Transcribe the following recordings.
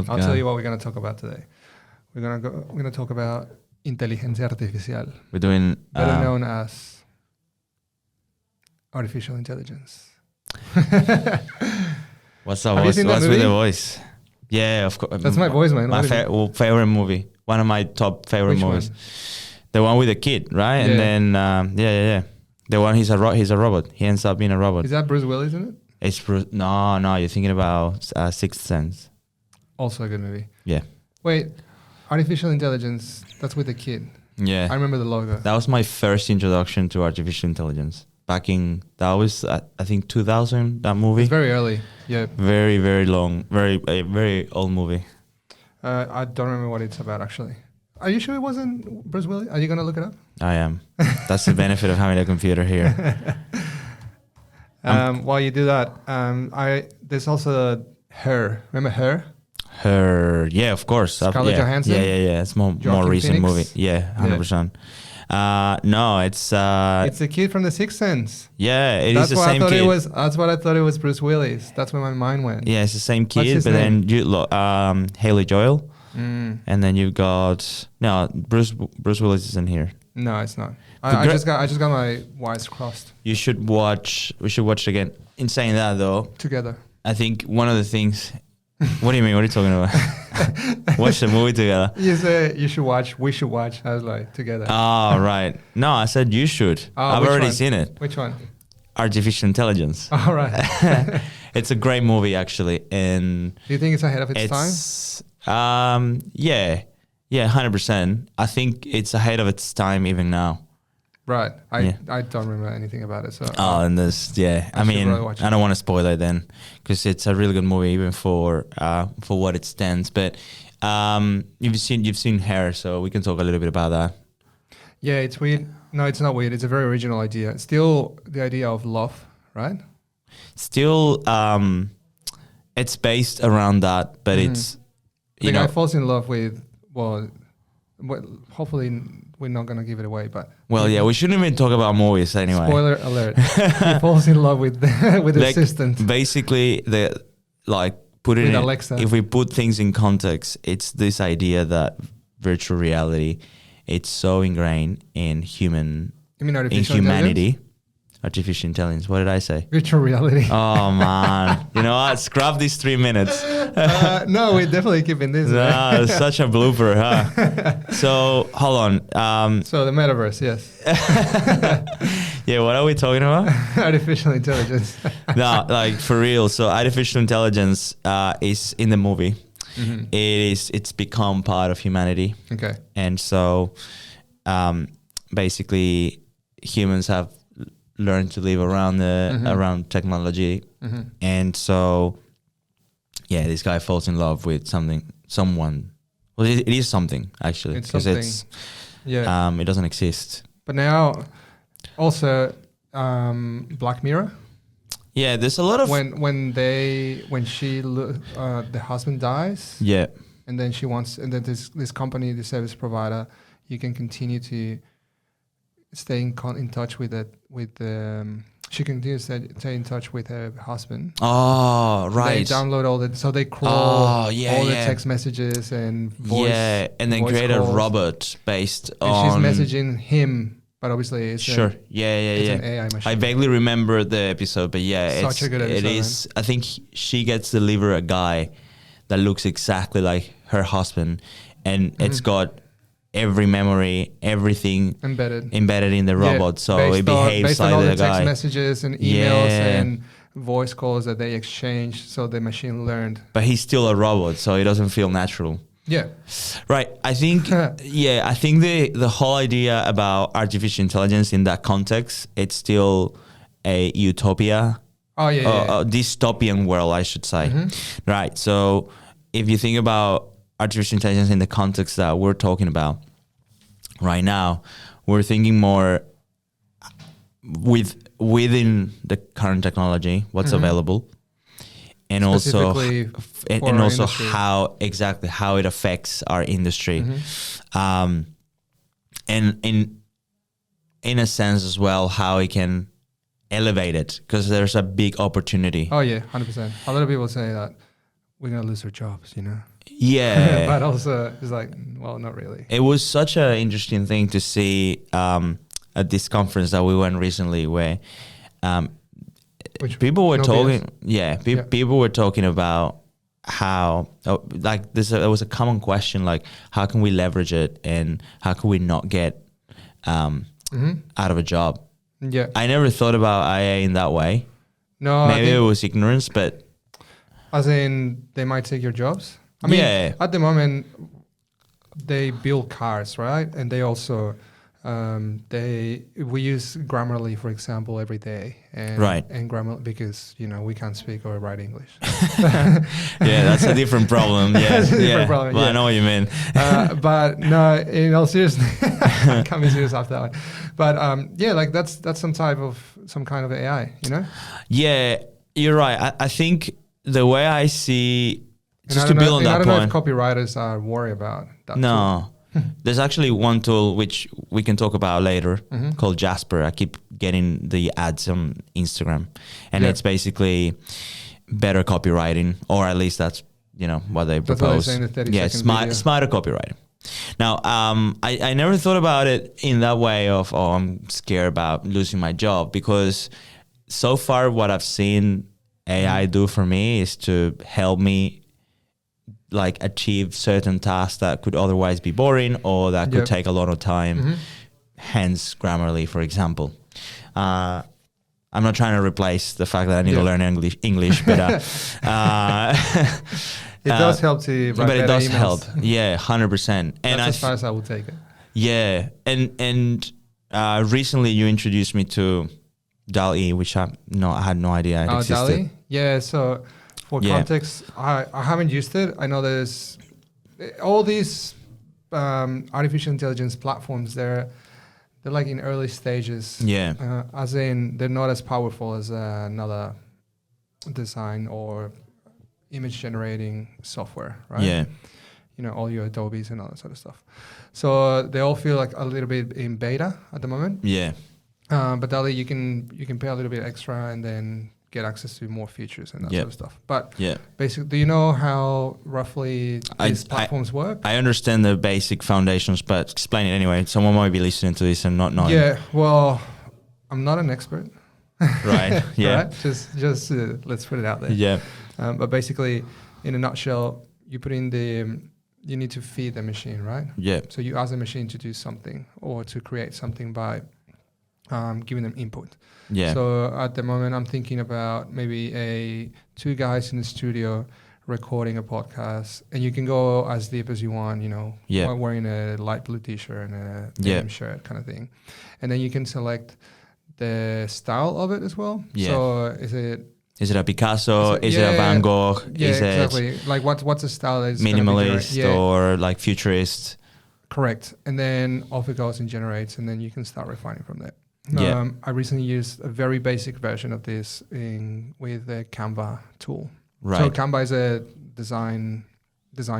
I'll tell you what we're going to talk about today. We're going to talk about inteligencia artificial. We're doing better known as artificial intelligence. What's up? What's with the voice? Yeah, of course. That's my voice, man. My favorite movie. One of my top favorite movies. The one with the kid, right? Yeah. And then yeah. The one he's a robot. He ends up being a robot. Is that Bruce Willis, isn't it? It's Bruce. No. You're thinking about Sixth Sense. Also a good movie. Yeah. Wait, artificial intelligence. That's with the kid. Yeah. I remember the logo. That was my first introduction to artificial intelligence. That was I think 2000. That movie. It's very early. Yeah. Very, very long. Very old movie. I don't remember what it's about actually. Are you sure it wasn't Bruce Willis? Are you gonna look it up? I am. That's the benefit of having a computer here. While you do that, there's also Her. Remember Her? Her, yeah, of course. Scarlett Johansson. Yeah. It's more recent movie. Yeah, 100%. No, it's the kid from The Sixth Sense. Yeah, is the same kid. That's what I thought it was. Bruce Willis. That's where my mind went. Yeah, it's the same kid, but name? Then you look Haley Joel, and then you got Bruce Willis isn't here. No, it's not. I just got my wires crossed. We should watch it again. In saying that though, together. I think one of the things. What do you mean? What are you talking about? Watch the movie together. You say you should watch. We should watch. I was like together. Oh right. No, I said you should. I've already seen it. Which one? Artificial Intelligence. All right. It's a great movie actually, and do you think it's ahead of its time? Yeah, 100%. I think it's ahead of its time even now. Right. I don't remember anything about it. So and this, I mean, I don't want to spoil it then, because it's a really good movie even for what it stands. But you've seen Hair, so we can talk a little bit about that. Yeah, it's weird. No, it's not weird. It's a very original idea. It's still the idea of love, right? Still, it's based around that, but it's the guy falls in love with hopefully. We're not going to give it away, but... Well, we shouldn't even talk about movies anyway. Spoiler alert. He falls in love with the assistant. Basically, Alexa. If we put things in context, it's this idea that virtual reality, it's so ingrained in humanity. Artificial intelligence. What did I say? Virtual reality. Oh, man. You know what? Scrap these 3 minutes. No, we're definitely keeping this. It's such a blooper, huh? So, hold on. So, the metaverse, yes. Yeah, what are we talking about? Artificial intelligence. No, for real. So, artificial intelligence is in the movie. Mm-hmm. It's become part of humanity. Okay. And so, basically, humans have learn to live around around technology, and so this guy falls in love with someone. Well, it is something actually, because it doesn't exist. But now, also, Black Mirror. Yeah, there's a lot of the husband dies. Yeah, and then and then this company, the service provider, you can continue to stay in touch with it. She continues to stay in touch with her husband. Oh, right. They download so they crawl the text messages and voice. Yeah, and then create calls. A robot based on. She's messaging him, but obviously it's an AI machine. I vaguely remember the episode, but such a good episode. It is. I think she gets delivered a guy that looks exactly like her husband, and it's got every memory, everything embedded in the robot, so it behaves like the guy. Based on all the text messages and emails and voice calls that they exchange, so the machine learned. But he's still a robot, so it doesn't feel natural. Yeah. Right. I think I think the whole idea about artificial intelligence in that context, it's still a utopia. Oh yeah. A dystopian world, I should say. Mm-hmm. Right. So if you think about artificial intelligence in the context that we're talking about right now, we're thinking more within the current technology, what's available, and also how it affects our industry, and in a sense as well how it can elevate it, because there's a big opportunity. Oh yeah, 100%. A lot of people say that we're gonna lose our jobs, Yeah. But also it's like, well, not really. It was such an interesting thing to see at this conference that we went recently, where Which people were no talking. BS. Yeah, Yeah. people were talking about how, like, there was a common question, like, how can we leverage it and how can we not get out of a job? Yeah. I never thought about IA in that way. No, I Maybe it think, was ignorance, but as in they might take your jobs. I mean, yeah, at the moment they build cars, right? And they also we use Grammarly, for example, every day, and Right. and Grammarly, because we can't speak or write English. yeah, that's a different problem. Yeah, That's a different yeah. problem, Well, yeah. I know what you mean. But no, in all seriousness, I can't be serious after that one. But yeah, like that's some kind of AI, Yeah, you're right. I think the way I see, And just I to don't know- build on and I that don't know point. if copywriters are worried about that. No, there's actually one tool which we can talk about later called Jasper. I keep getting the ads on Instagram, and Yeah. it's basically better copywriting, or at least that's what they That's what they propose. say in the 30 Yeah, second video. smarter copywriting. Now, I never thought about it in that way of, I'm scared about losing my job, because so far what I've seen AI do for me is to help me like achieve certain tasks that could otherwise be boring or that could Yep. take a lot of time. Hence Grammarly, for example. I'm not trying to replace the fact that I need to learn English, but It does help to write but it better does emails. help. Yeah, 100%. And That's as far as I will take it. yeah, and recently you introduced me to DALL-E, which I had no idea it existed. DALL-E? Yeah, so for Yeah. context, I haven't used it. I know there's all these artificial intelligence platforms. They're like in early stages. Yeah. As in, they're not as powerful as another design or image generating software, right? Yeah. All your Adobes and all that sort of stuff. So they all feel like a little bit in beta at the moment. Yeah. But DALL-E, you can pay a little bit extra and then get access to more features and that Yep. sort of stuff. But Yeah. basically, do you know how roughly these platforms work? I understand the basic foundations, but explain it anyway. Someone might be listening to this and not knowing. Yeah, well, I'm not an expert. Right. Yeah. Right? Just let's put it out there. Yeah. But basically, in a nutshell, you put in you need to feed the machine, right? Yeah. So you ask the machine to do something or to create something by giving them input. Yeah. So at the moment, I'm thinking about maybe two guys in the studio recording a podcast, and you can go as deep as you want, Yeah. wearing a light blue t-shirt and a Yeah. denim shirt kind of thing. And then you can select the style of it as well. Yeah. So is it a Picasso? Is it- Is it a yeah. Van Gogh? yeah, Is exactly. Like what's the style that is gonna be Minimalist yeah, or like futurist? correct. And then off it goes and generates, and then you can start refining from there. Yeah. I recently used a very basic version of this with the Canva tool. Right. So Canva is a design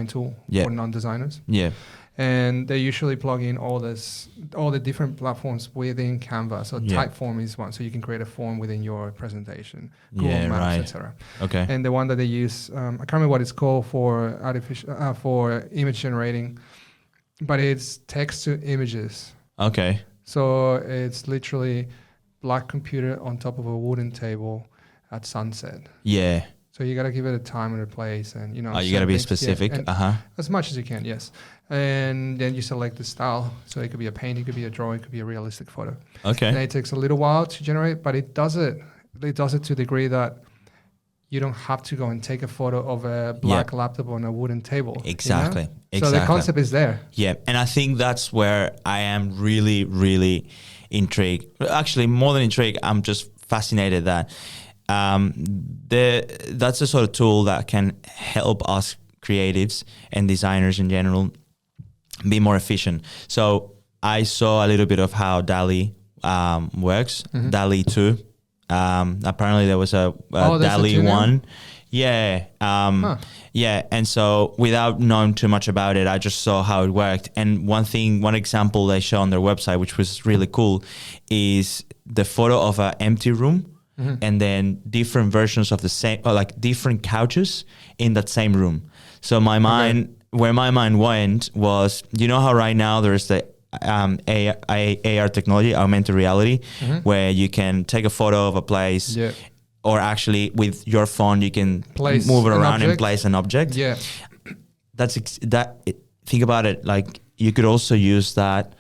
tool Yeah. for non-designers, Yeah. and they usually plug in all the different platforms within Canva. So Yeah. Typeform is one, so you can create a form within your presentation, Google Yeah, Maps, right. etc. Okay. And the one that they use, I can't remember what it's called for image generating, but it's text to images. Okay. So it's literally black computer on top of a wooden table at sunset. Yeah. So you got to give it a time and a place, and You got to be certain things. specific. Yeah, and Uh-huh. as much as you can, yes. And then you select the style. So it could be a painting, it could be a drawing, it could be a realistic photo. And Okay. it takes a little while to generate, but it does it. It does it to the degree that you don't have to go and take a photo of a black laptop on a wooden table. Exactly. So Exactly. the concept is there. Yeah, and I think that's where I am really, really intrigued. Actually, more than intrigued, I'm just fascinated that that's the sort of tool that can help us creatives and designers in general be more efficient. So I saw a little bit of how DALL-E works. DALL-E 2. Apparently there was a there's a DALL-E 2 now? 1. Yeah. Yeah. And so without knowing too much about it, I just saw how it worked. And one example they show on their website, which was really cool, is the photo of an empty room. and then different versions of the same, or like different couches in that same room. So my mind, where my mind went was, you know how right now there's the AR technology, augmented reality, where you can take a photo of a place, or actually with your phone you can move it around and place an object. Yeah, think about it, like you could also use that.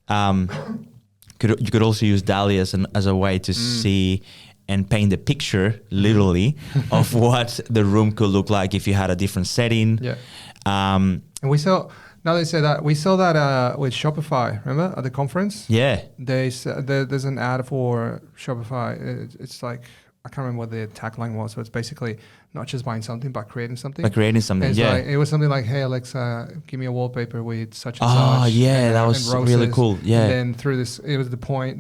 You could also use DALL-E as a way to see and paint the picture, literally, of what the room could look like if you had a different setting. Yeah. And we saw, now they say that, we saw that with Shopify, remember, at the conference? Yeah. There's an ad for Shopify. It's like, I can't remember what the tagline was, but it's basically not just buying something, but creating something. Like, it was something like, hey, Alexa, give me a wallpaper with such and such. Oh, yeah, that was really cool. Yeah. And then through this, it was the phone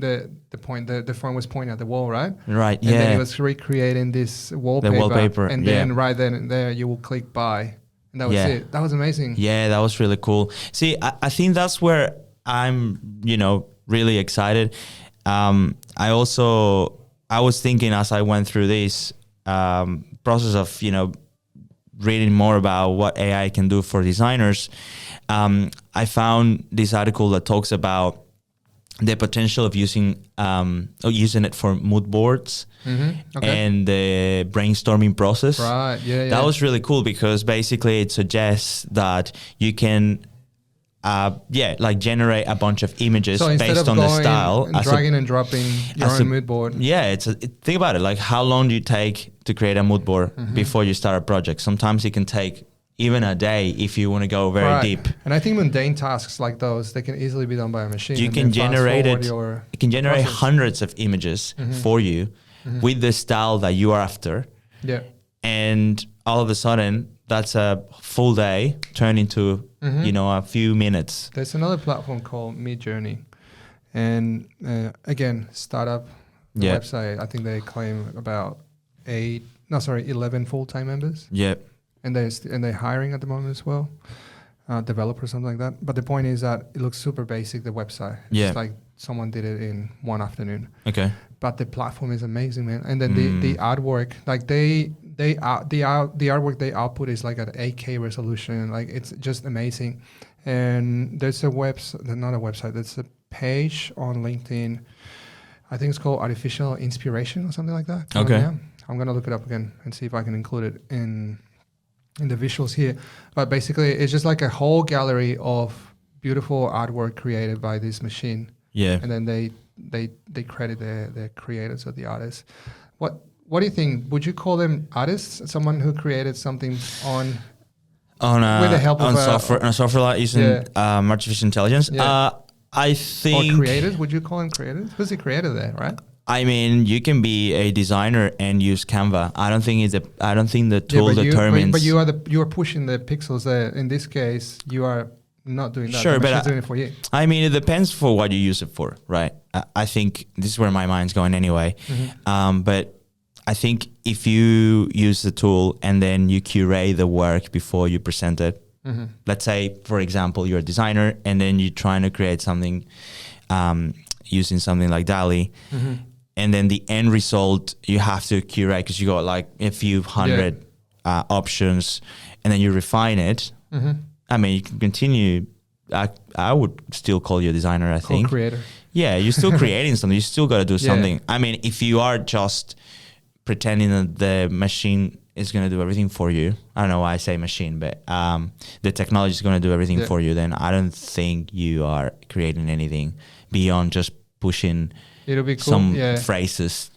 was pointing at the wall, right? Right, and then it was recreating this wallpaper. The wallpaper, and then right then and there, you will click buy. And that was it. That was amazing. Yeah, that was really cool. See, I think that's where I'm, really excited. I was thinking as I went through this process of, reading more about what AI can do for designers, I found this article that talks about the potential of using it for mood boards and the brainstorming process. Right, yeah. That was really cool because basically it suggests that you can generate a bunch of images based on the style. And dragging and dropping your own mood board. Yeah, think about it. Like, how long do you take to create a mood board before you start a project? Sometimes it can take even a day if you want to go very deep. And I think mundane tasks like those, they can easily be done by a machine. You can generate it. It can generate hundreds of images for you with the style that you are after. Yeah. And all of a sudden, that's a full day turned into a few minutes. There's another platform called Midjourney, and again, startup website. I think they claim about 11 full-time members. Yeah, and they're hiring at the moment as well, developers, something like that. But the point is that it looks super basic. The website, it's like someone did it in one afternoon. Okay, but the platform is amazing, man. And then the artwork, like the artwork they output is like at 8K resolution. Like, it's just amazing. And there's a website, there's a page on LinkedIn. I think it's called Artificial Inspiration or something like that. Okay. I'm going to look it up again and see if I can include it in the visuals here. But basically, it's just like a whole gallery of beautiful artwork created by this machine. Yeah. And then they credit the creators or the artists. What do you think? Would you call them artists? Someone who created something with the help of software like using artificial intelligence? Yeah. I think, or creators. Would you call them creators? Who's the creator there, right? I mean, you can be a designer and use Canva. I don't think the tool determines. But you are pushing the pixels there. In this case, you are not doing that. Sure, but doing it for you. I mean, it depends for what you use it for, right? I think this is where my mind's going anyway. But I think if you use the tool and then you curate the work before you present it, let's say, for example, you're a designer and then you're trying to create something using something like DALL-E, and then the end result you have to curate because you got like a few hundred options, and then you refine it. I mean, you can continue. I would still call you a designer, I think. Creator. Yeah, you're still creating something. You still got to do something. I mean, if you are just pretending that the machine is going to do everything for you, I don't know why I say machine, but the technology is going to do everything for you, then I don't think you are creating anything beyond just pushing some phrases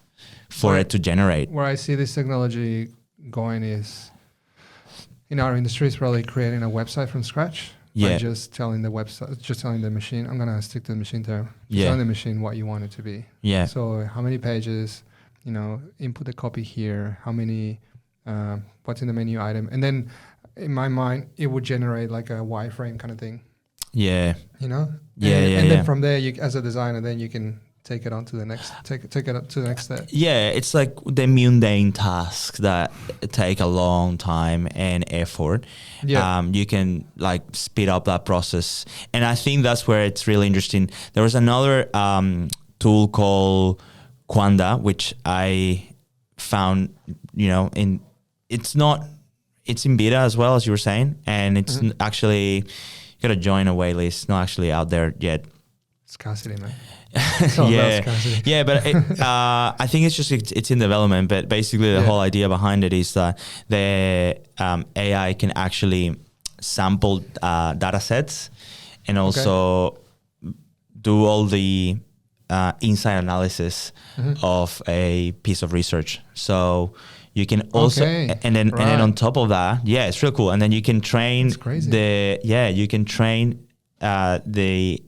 for it to generate. Where I see this technology going is, in our industry, is probably creating a website from scratch. By just telling the machine, I'm going to stick to the machine term. Telling the machine what you want it to be. Yeah. So how many pages, input the copy here, how many, what's in the menu item. And then in my mind, it would generate like a wireframe kind of thing. Yeah. And then from there, you, as a designer, then you can take it on to the next, take it up to the next step. Yeah, it's like the mundane tasks that take a long time and effort. Yeah. You can like speed up that process. And I think that's where it's really interesting. There was another tool called Quanda, which I found, it's in beta as well, as you were saying, and it's actually, you got to join a wait list, not actually out there yet. Scarcity, man. Yeah, but I think it's in development. But basically, the whole idea behind it is that the AI can actually sample data sets and also do all the inside analysis of a piece of research. So you can also, and then on top of that, it's really cool. And then you can train the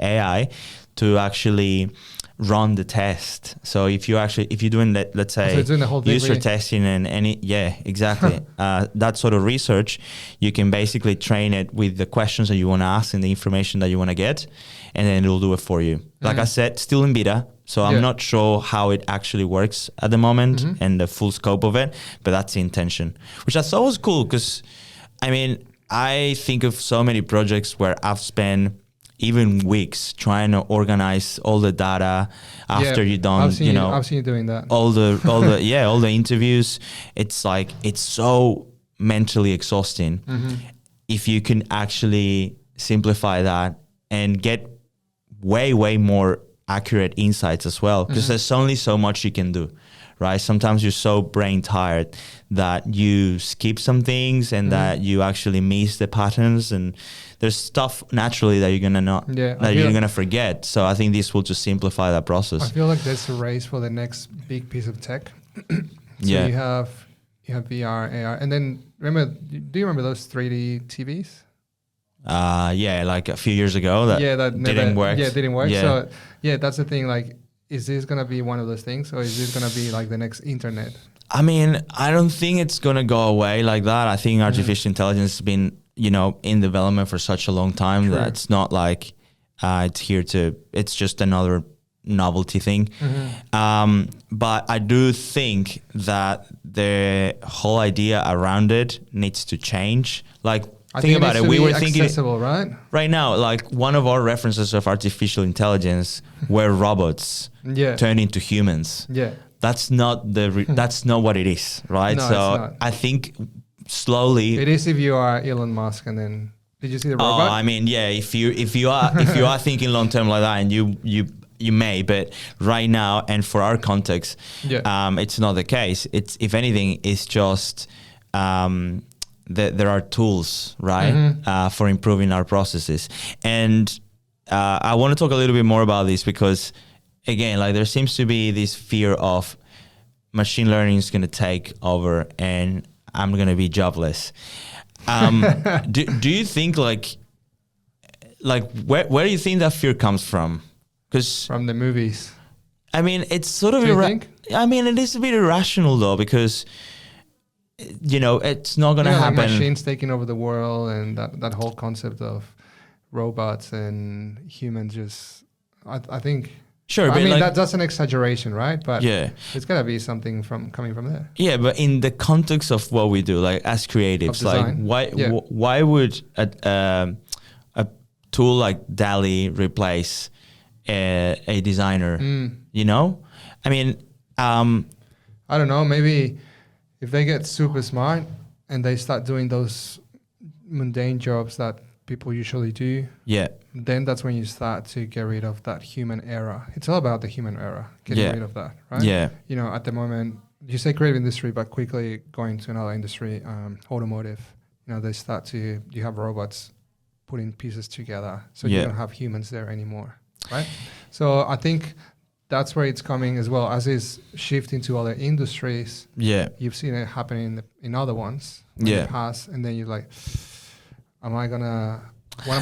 AI to actually run the test. So if you're doing that, let's say user testing and exactly that sort of research, you can basically train it with the questions that you want to ask and the information that you want to get, and then it'll do it for you. Like I said, still in beta, so I'm not sure how it actually works at the moment and the full scope of it, but that's the intention, which I thought was cool, because I mean, I think of so many projects where I've spent even weeks trying to organize all the data after you're done. I've seen you doing that. All the interviews. It's like, it's so mentally exhausting. If you can actually simplify that and get way more accurate insights as well, because there's only so much you can do, right? Sometimes you're so brain tired that you skip some things and that you actually miss the patterns, and there's stuff naturally that you're gonna forget. So I think this will just simplify that process. I feel like there's a race for the next big piece of tech. You have VR, AR, and then do you remember those 3D TVs? Like a few years ago that didn't work. Yeah, it didn't work. Yeah. So that's the thing. Like, is this gonna be one of those things, or is this gonna be like the next internet? I mean, I don't think it's gonna go away like that. I think artificial intelligence has been, in development for such a long time that it's not like it's just another novelty thing. But I do think that the whole idea around it needs to change. Like, think about it. We were thinking accessible, right now, like one of our references of artificial intelligence were robots turned into humans. Yeah. That's not that's not what it is, right? No, so it's not. I think slowly it is. If you are Elon Musk, and then did you see the robot? Oh, I mean, if you are thinking long term like that, and you may, but right now and for our context, it's not the case. It's, if anything, it's just there are tools, right, for improving our processes. And I want to talk a little bit more about this, because again, like, there seems to be this fear of machine learning is going to take over and I'm going to be jobless. Do you think like where do you think that fear comes from? Because from the movies. I mean, it's sort of I mean, it is a bit irrational though, because it's not going to happen. Like machines taking over the world, and that whole concept of robots and humans just, I think. Sure, I mean, that's an exaggeration, right? But yeah, it's gotta be something coming from there. Yeah, but in the context of what we do, like as creatives, like why would a tool like DALL-E replace a designer? I mean, I don't know. Maybe if they get super smart and they start doing those mundane jobs that people usually do, then that's when you start to get rid of that human error. It's all about the human error, getting rid of that, right? Yeah. At the moment, you say creative industry, but quickly going to another industry, automotive, you have robots putting pieces together, so you don't have humans there anymore, right? So I think that's where it's coming as well, as is shifting to other industries. Yeah. You've seen it happening in other ones in the past, and then you're like, what am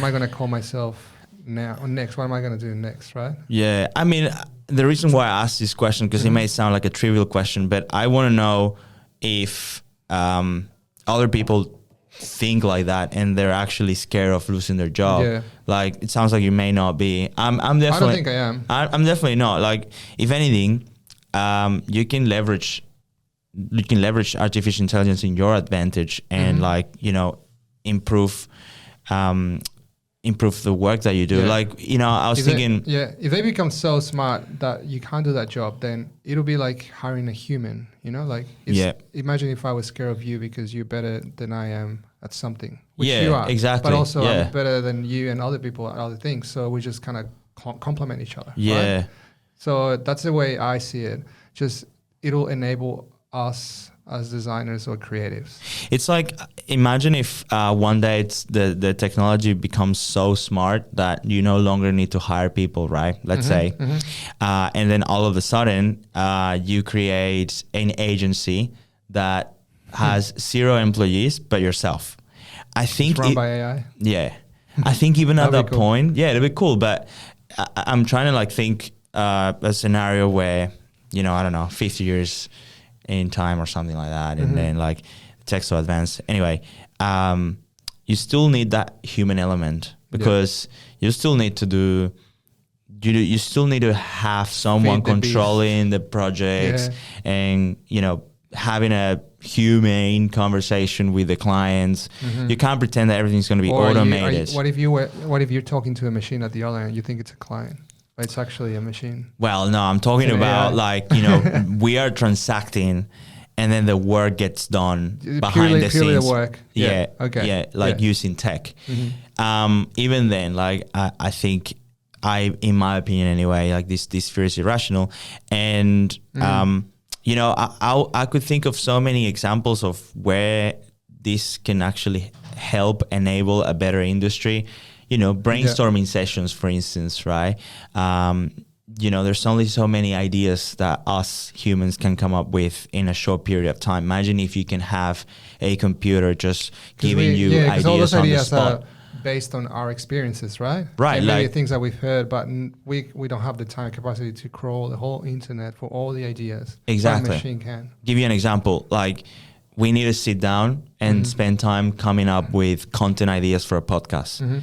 I gonna call myself now or next? What am I gonna do next, right? Yeah, I mean, the reason why I asked this question, because it may sound like a trivial question, but I want to know if other people think like that and they're actually scared of losing their job. Yeah. Like, it sounds like you may not be. I'm definitely. I don't think I am. I'm definitely not. Like, if anything, you can leverage artificial intelligence in your advantage and improve improve the work that you do. Yeah. Like, you know, I was thinking, if they become so smart that you can't do that job, then it'll be like hiring a human, you know, like imagine if I was scared of you because you're better than I am at something, which you are, exactly. but also I'm better than you and other people at other things. So we just kind of complement each other. Yeah. Right? So that's the way I see it. Just it'll enable us as designers or creatives. It's like, imagine if one day the technology becomes so smart that you no longer need to hire people, right? Let's say. And then all of a sudden, you create an agency that has 0 employees but yourself. I think it's run by AI. Yeah. I think even at that point, it'll be cool. But I'm trying to like think a scenario where, you know, I don't know, 50 years in time or something like that, and then like tech so advanced. Anyway, you still need that human element because you still need to do. You still need to have someone controlling the projects and, you know, having a humane conversation with the clients. You can't pretend that everything's going to be automated. What if you're talking to a machine at the other end? You think it's a client, but it's actually a machine. Well, no, I'm talking about AI. Like, you know, we are transacting, and then the work gets done behind the scenes. Purely the work. Yeah. Okay. Yeah. Like using tech. Even then, like I think in my opinion anyway, like this fear is irrational, and you know, I could think of so many examples of where this can actually help enable a better industry. You know, brainstorming sessions, for instance, right? You know, there's only so many ideas that us humans can come up with in a short period of time. Imagine if you can have a computer just giving you ideas all those on ideas the spot. Are based on our experiences, right? Right. And maybe things that we've heard, but we don't have the time capacity to crawl the whole internet for all the ideas. Exactly. But a machine can. Give you an example. Like, we need to sit down and spend time coming up with content ideas for a podcast.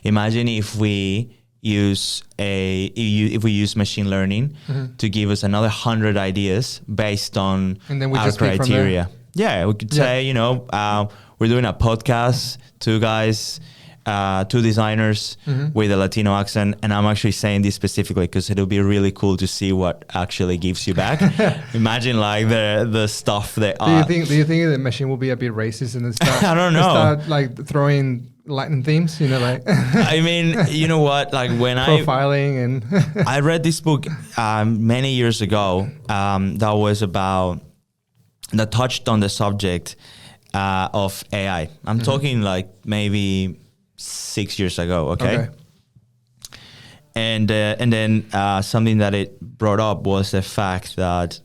Imagine if we use machine learning to give us another 100 ideas based on our criteria. Yeah, we could say, you know, we're doing a podcast, 2 guys, 2 designers with a Latino accent, and I'm actually saying this specifically because it'll be really cool to see what actually gives you back. Imagine like the stuff that. Do you think the machine will be a bit racist and start? I don't know. Start like throwing Latin themes, you know, like. I mean, you know what? Like when profiling and. I read this book many years ago. That touched on the subject of AI. I'm talking like maybe 6 years ago. Okay. And then something that it brought up was the fact that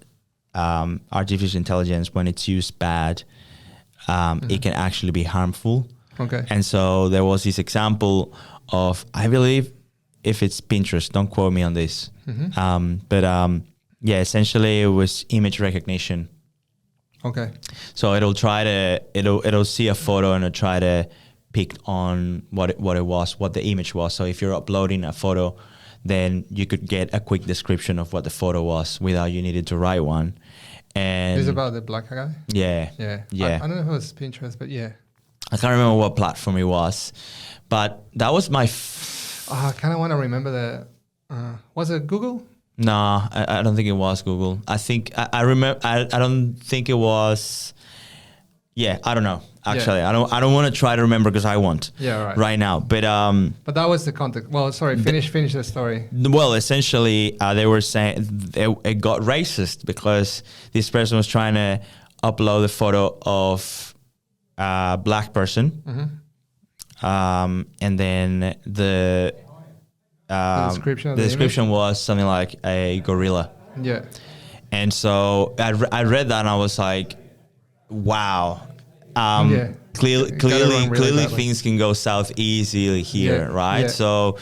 artificial intelligence, when it's used bad, it can actually be harmful. Okay. And so there was this example of, I believe, if it's Pinterest, don't quote me on this. Essentially it was image recognition. Okay. So it'll see a photo and it'll try to pick on what it was, what the image was. So if you're uploading a photo, then you could get a quick description of what the photo was without you needed to write one. And this is about the black guy? Yeah. I don't know if it was Pinterest, but yeah. I can't remember what platform it was, but that was my... I kind of want to remember the... was it Google? No, I don't think it was Google. I think I remember. I don't think it was. Yeah, I don't know. Actually, I don't want to try to remember because I won't. Yeah, right now. But that was the context. Well, sorry. Finish the story. Well, essentially, they were saying it got racist because this person was trying to upload a photo of a black person, and then the description was something like a gorilla. Yeah. And so I read that and I was like, wow. Clearly things can go south easily here, right? Yeah. So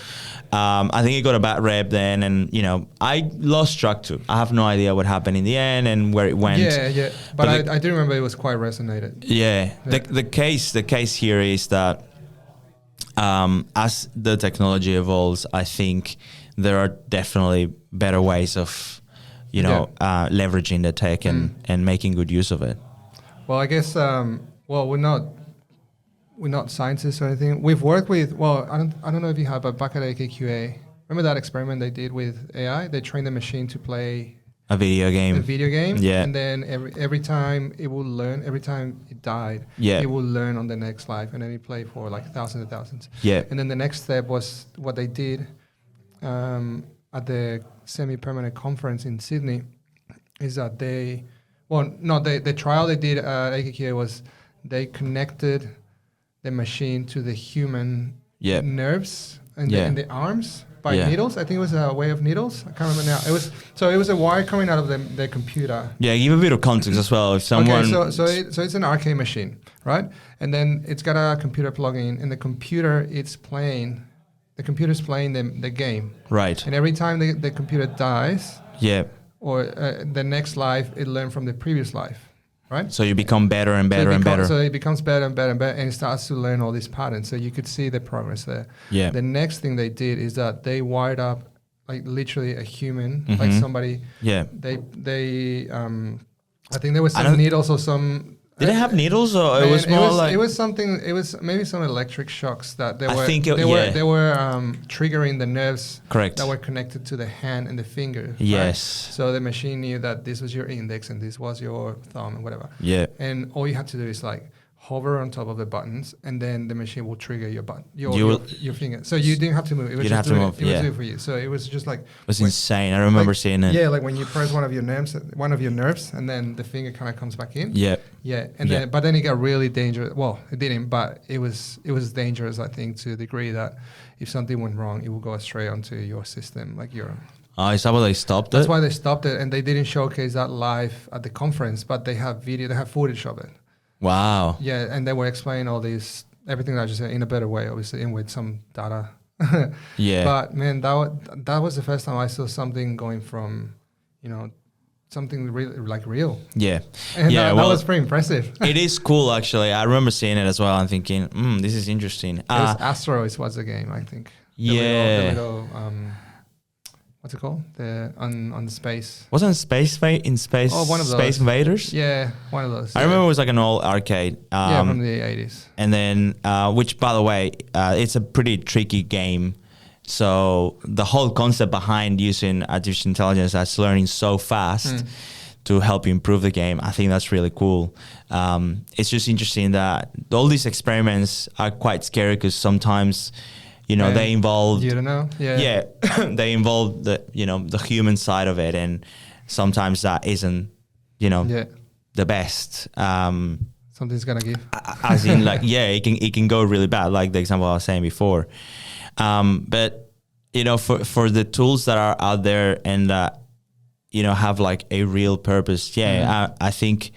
I think it got a bad rep then, and you know, I lost track too. I have no idea what happened in the end and where it went. Yeah. But I do remember it was quite resonated. Yeah. The case here is that as the technology evolves, I think there are definitely better ways of, you know, leveraging the tech and making good use of it. Well, I guess, we're not we're not scientists or anything. We've worked with, well, I don't know if you have, but back at AKQA, remember that experiment they did with AI? They trained the machine to play a video game. Yeah. And then every time it will learn, every time it died, Yeah. it will learn on the next life, and then it play for like thousands and thousands. Yeah. And then the next step was what they did at the semi-permanent conference in Sydney, is that the trial they did at AKQA was they connected the machine to the human nerves and in the arms by needles. I think it was a way of needles. I can't remember now. It was a wire coming out of the computer. Yeah, give a bit of context as well. If someone so it's an arcade machine, right? And then it's got a computer plug-in, and the computer's playing the game. Right. And every time the computer dies, or the next life, it learned from the previous life. Right? So you become better and better and better. So it becomes better and better and better, and it starts to learn all these patterns. So you could see the progress there. Yeah. The next thing they did is that they wired up like literally a human, like somebody. Yeah. They I think there was some needles or some. Did it have needles, or it was more like? It was something. It was maybe some electric shocks that they were triggering the nerves. Correct. That were connected to the hand and the finger. Yes. Right? So the machine knew that this was your index and this was your thumb and whatever. Yeah. And all you had to do is like hover on top of the buttons, and then the machine will trigger your button, your finger. So you didn't have to move. It was just doing it for you. So it was just like. It was insane. I remember seeing it. Yeah, like when you press one of your nerves, and then the finger kind of comes back in. Yeah. Yeah, and then it got really dangerous. Well, it didn't, but it was dangerous. I think to the degree that if something went wrong, it will go straight onto your system, like your. Oh, is that why they stopped it? That's why they stopped it, and they didn't showcase that live at the conference, but they have video, they have footage of it. Wow. Yeah, and they were explaining all these, everything that I just said in a better way, obviously, and with some data. Yeah. But man, that was the first time I saw something going from, something really like real. Yeah. And that was pretty impressive. It is cool, actually. I remember seeing it as well and thinking, this is interesting. Asteroids was the game, I think. The little what's it called? On the space. Wasn't Space Oh, one of those. Space Invaders? Yeah, one of those. I remember it was like an old arcade. From the 80s. And then, which by the way, it's a pretty tricky game. So the whole concept behind using artificial intelligence that's learning so fast to help you improve the game, I think that's really cool. It's just interesting that all these experiments are quite scary because sometimes, they involve. You don't know. Yeah. They involve the human side of it, and sometimes that isn't, the best. Something's gonna give. As in, like, it can go really bad, like the example I was saying before. But for the tools that are out there and that have like a real purpose, I think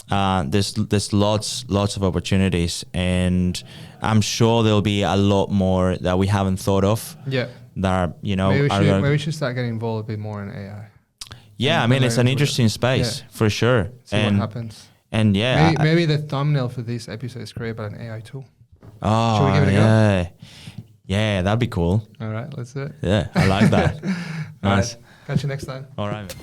there's lots of opportunities, and I'm sure there'll be a lot more that we haven't thought of. Yeah. That are maybe we should start getting involved a bit more in AI. Yeah, I mean it's an interesting space for sure. See what happens. And maybe the thumbnail for this episode is created by an AI tool. Oh, should we give it a go? Yeah, that'd be cool. All right, let's do it. Yeah, I like that. Nice. Right, catch you next time. All right.